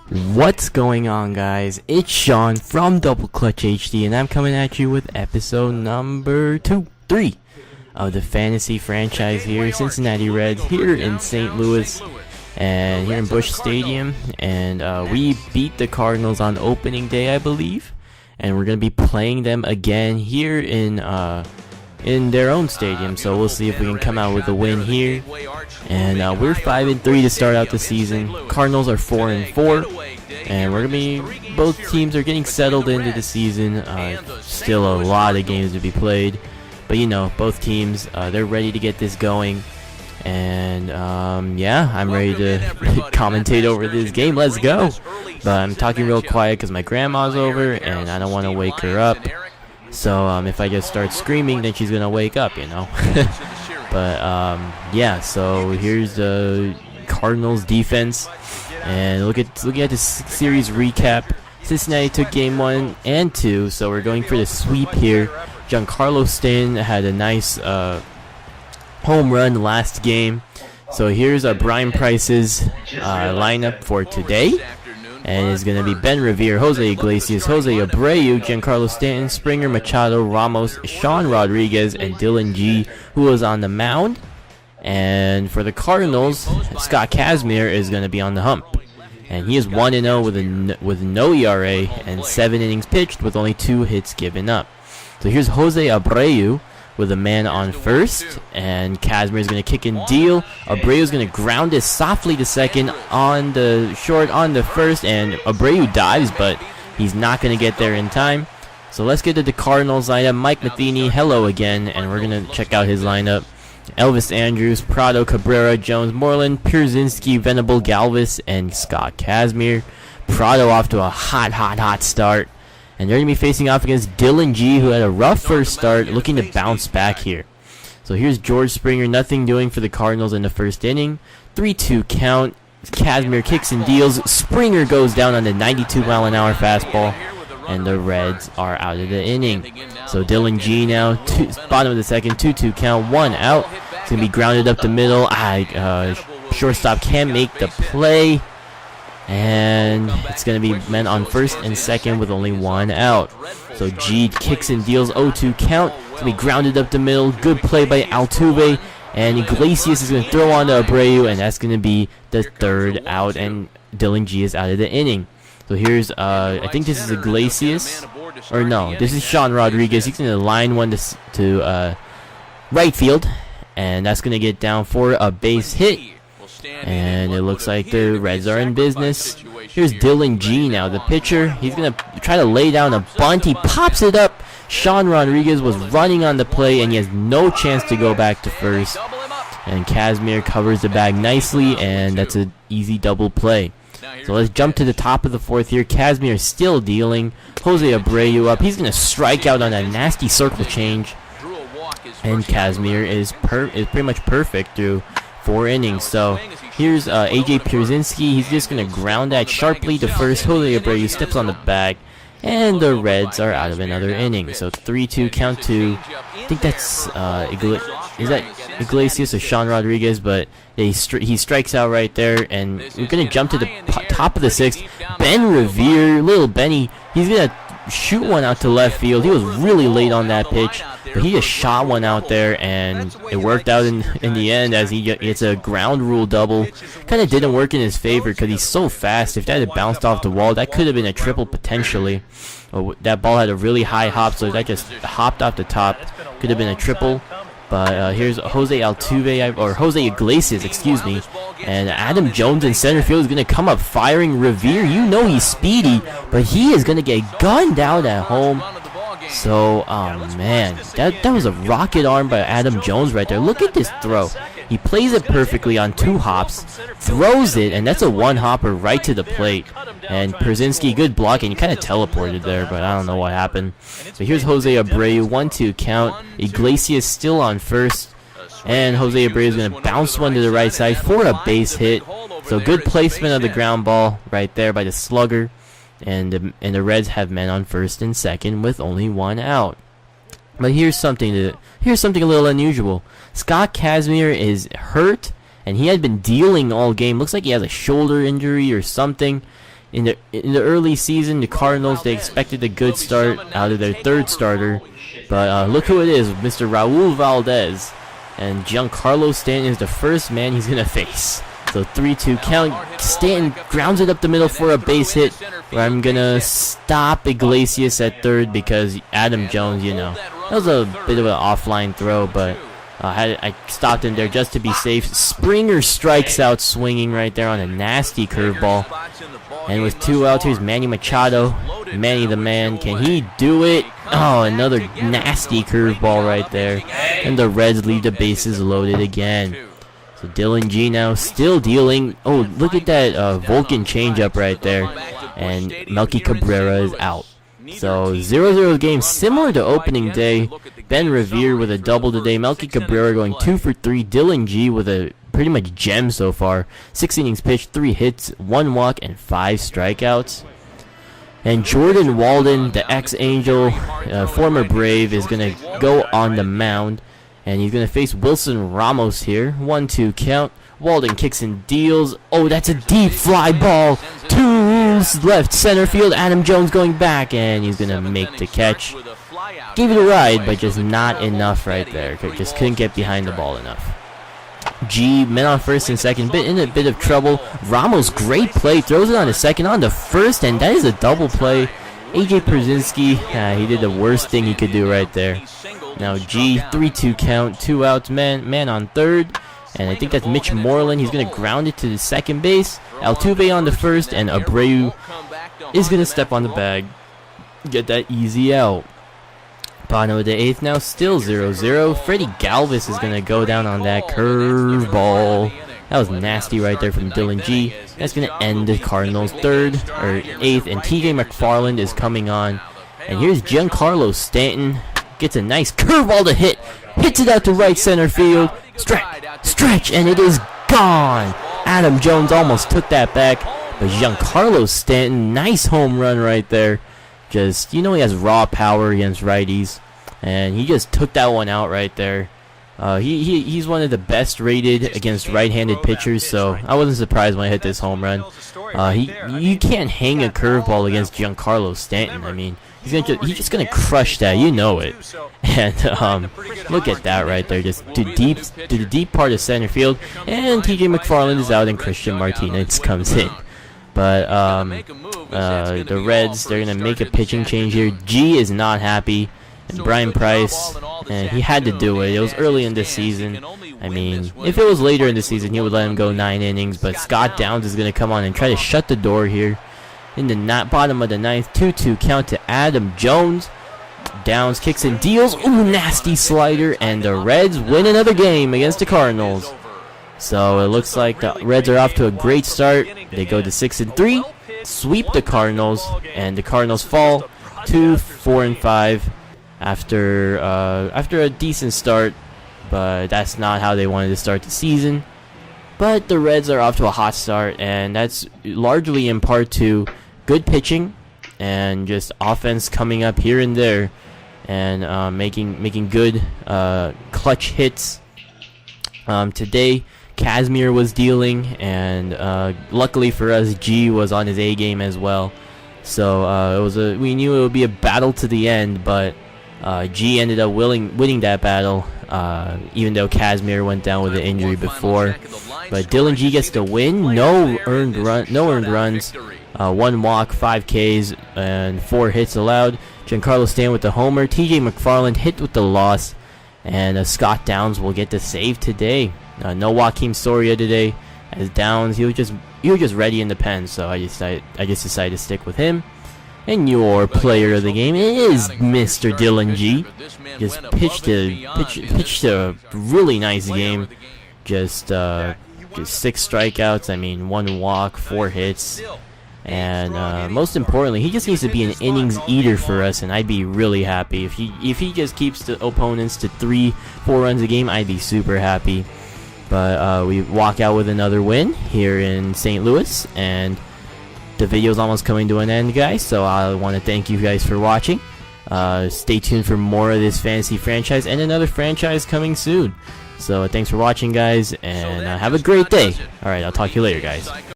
What's going on, guys? It's Sean from Double Clutch HD, and I'm coming at you with episode number 3 of the fantasy franchise here, Cincinnati Reds, here in St. Louis, and here in Busch Stadium. And we beat the Cardinals on opening day, I believe, and we're gonna be playing them again here in their own stadium. So we'll see if we can come out with a win here. And we're 5-3 to start out the season. Cardinals are 4-4, and we're gonna be, both teams are getting settled into the season. Still a lot of games to be played, but you know, both teams they're ready to get this going. And yeah, I'm ready to commentate over this game. Let's go. But I'm talking real quiet because my grandma's over and I don't want to wake her up. So if I just start screaming, then she's gonna wake up, you know. But yeah, so here's the Cardinals defense, and looking at this series recap. Cincinnati took game 1 and 2, so we're going for the sweep here. Giancarlo Stanton had a nice home run last game. So here's Brian Price's lineup for today. And it's going to be Ben Revere, Jose Iglesias, Jose Abreu, Giancarlo Stanton, Springer, Machado, Ramos, Sean Rodriguez, and Dillon Gee, who was on the mound. And for the Cardinals, Scott Kazmir is going to be on the hump. And he is 1-0 with no ERA and 7 innings pitched with only 2 hits given up. So here's Jose Abreu with a man on first, and Kazmir is going to kick and deal. Abreu is going to ground it softly to second on the short on the first, and Abreu dives, but he's not going to get there in time. So let's get to the Cardinals lineup. Mike Matheny, hello again, and we're going to check out his lineup. Elvis Andrus, Prado, Cabrera, Jones, Moreland, Pierzynski, Venable, Galvis, and Scott Kazmir. Prado off to a hot start. And they're going to be facing off against Dillon Gee, who had a rough first start, looking to bounce back here. So here's George Springer, nothing doing for the Cardinals in the first inning. 3-2 count. Kazmir kicks and deals. Springer goes down on the 92-mile-an-hour fastball, and the Reds are out of the inning. So Dillon Gee now, bottom of the second, 2-2 count, 1 out. It's going to be grounded up the middle. Shortstop can't make the play. And it's going to be men on first and second with only 1 out. So Gee kicks and deals, 0-2 count. It's going to be grounded up the middle. Good play by Altuve. And Iglesias is going to throw on to Abreu, and that's going to be the 3rd out. And Dillon Gee is out of the inning. So here's, I think this is Iglesias. Or no, this is Sean Rodriguez. He's going to line one to right field. And that's going to get down for a base hit. And it looks like the Reds are in business. Here's Dillon Gee now, the pitcher. He's going to try to lay down a bunt. He pops it up. Sean Rodriguez was running on the play, and he has no chance to go back to first. And Kazmir covers the bag nicely, and that's an easy double play. So let's jump to the top of the 4th here. Kazmir still dealing. Jose Abreu up. He's going to strike out on a nasty circle change. And Kazmir is pretty much perfect through 4 innings. So here's AJ Pierzynski. He's just going to ground that sharply to first. Jose Abreu steps on the bag, and the Reds are out of another inning. So 3-2 count to, I think that's is that Iglesias or Sean Rodriguez, but he strikes out right there. And we're going to jump to the top of the 6th. Ben Revere, little Benny, he's going to shoot one out to left field. He was really late on that pitch, but he just shot one out there, and it worked out in the end as it's a ground rule double. Kind of didn't work in his favor because he's so fast. If that had bounced off the wall, that could have been a triple potentially. That ball had a really high hop, so that just hopped off the top. Could have been a triple. But here's Jose Altuve, or Jose Iglesias, excuse me. And Adam Jones in center field is going to come up firing Revere. You know he's speedy, but he is going to get gunned out at home. So, man, that was a rocket arm by Adam Jones right there. Look at this throw. He plays it perfectly on 2 hops, throws it, and that's a 1-hopper right to the plate. And Pierzynski, good blocking. He kind of teleported there, but I don't know what happened. So here's Jose Abreu, 1-2 count. Iglesias still on first. And Jose Abreu is going to bounce one to the right side for a base hit. So good placement of the ground ball right there by the slugger. And the Reds have men on first and second with only 1 out. But here's something a little unusual. Scott Kazmir is hurt, and he had been dealing all game. Looks like he has a shoulder injury or something. In the early season, the Cardinals, they expected a good start out of their third starter, but look who it is, Mr. Raul Valdez, and Giancarlo Stanton is the first man he's gonna face. So 3-2 count. Stanton grounds it up the middle for a base hit, where I'm gonna stop Iglesias at third because Adam Jones, you know, that was a bit of an offline throw, but I stopped him there just to be safe. Springer strikes out swinging right there on a nasty curveball. And with 2 outs, here's Manny Machado. Manny the man, can he do it? Oh, another nasty curveball right there. And the Reds leave the bases loaded again. So Dillon Gee now still dealing. Oh, look at that Vulcan changeup right there. And Melky Cabrera is out. So 0-0 game, similar to opening day. Ben Revere with a double today. Melky Cabrera going 2 for 3. Dillon Gee with a pretty much gem so far. 6 innings pitched, 3 hits, 1 walk, and 5 strikeouts. And Jordan Walden, the ex-Angel, former Brave, is going to go on the mound. And he's going to face Wilson Ramos here. 1-2 count. Walden kicks and deals. Oh, that's a deep fly ball to left center field. Adam Jones going back, and he's going to make the catch. Gave it a ride, but just not enough right there. Just couldn't get behind the ball enough. Gee, men on first and second, in a bit of trouble. Ramos, great play, throws it on to second, on to first, and that is a double play. AJ Przinsky, he did the worst thing he could do right there. Now Gee, 3-2 count, 2 outs, man on third. And I think that's Mitch Moreland. He's going to ground it to the second base. Altuve on the first, and Abreu is going to step on the bag. Get that easy out. Bottom of the 8th now, still 0-0. Freddie Galvis is going to go down on that curveball. That was nasty right there from Dillon Gee. That's going to end the Cardinals' 8th, and TJ McFarland is coming on. And here's Giancarlo Stanton. Gets a nice curveball to hit. Hits it out to right center field. Stretch, and it is gone. Adam Jones almost took that back, but Giancarlo Stanton, nice home run right there. Just, you know, he has raw power against righties, and he just took that one out right there. He's one of the best rated against right-handed pitchers, so I wasn't surprised when I hit this home run. You can't hang a curveball against Giancarlo Stanton. I mean, he's just gonna crush that, you know it. And look at that right there, just to the deep part of center field. And TJ McFarland is out, and Christian Martinez comes in. But the Reds, they're gonna make a pitching change here. Gee is not happy. And Brian Price, and he had to do it. It was early in the season. I mean, if it was later in the season, he would let him go 9 innings. But Scott Downs is going to come on and try to shut the door here. In the bottom of the 9th, 2-2 count to Adam Jones. Downs kicks and deals. Ooh, nasty slider. And the Reds win another game against the Cardinals. So it looks like the Reds are off to a great start. They go to 6-3, sweep the Cardinals, and the Cardinals fall to 4-5. After a decent start, but that's not how they wanted to start the season. But the Reds are off to a hot start, and that's largely in part to good pitching and just offense coming up here and there, and making good clutch hits. Today, Kazmir was dealing, and luckily for us, Gee was on his A game as well. So we knew it would be a battle to the end, but Gee ended up winning that battle, even though Kazmir went down with an injury before. But Dillon Gee gets the win. No earned runs, 1 walk, 5 Ks, and 4 hits allowed. Giancarlo Stanton with the homer. TJ McFarland hit with the loss, and Scott Downs will get the save today. No Joaquin Soria today, as Downs he was just ready in the pen. So I just decided to stick with him. And your player of the game is Mr. Dillon Gee. Just pitched a really nice game. Just 6 strikeouts. I mean, 1 walk, 4 hits, and most importantly, he just needs to be an innings eater for us. And I'd be really happy if he just keeps the opponents to 3-4 runs a game. I'd be super happy. But we walk out with another win here in St. Louis, and the video is almost coming to an end, guys, so I want to thank you guys for watching. Stay tuned for more of this fantasy franchise and another franchise coming soon. So thanks for watching, guys, and have a great day. Alright, I'll talk to you later, guys.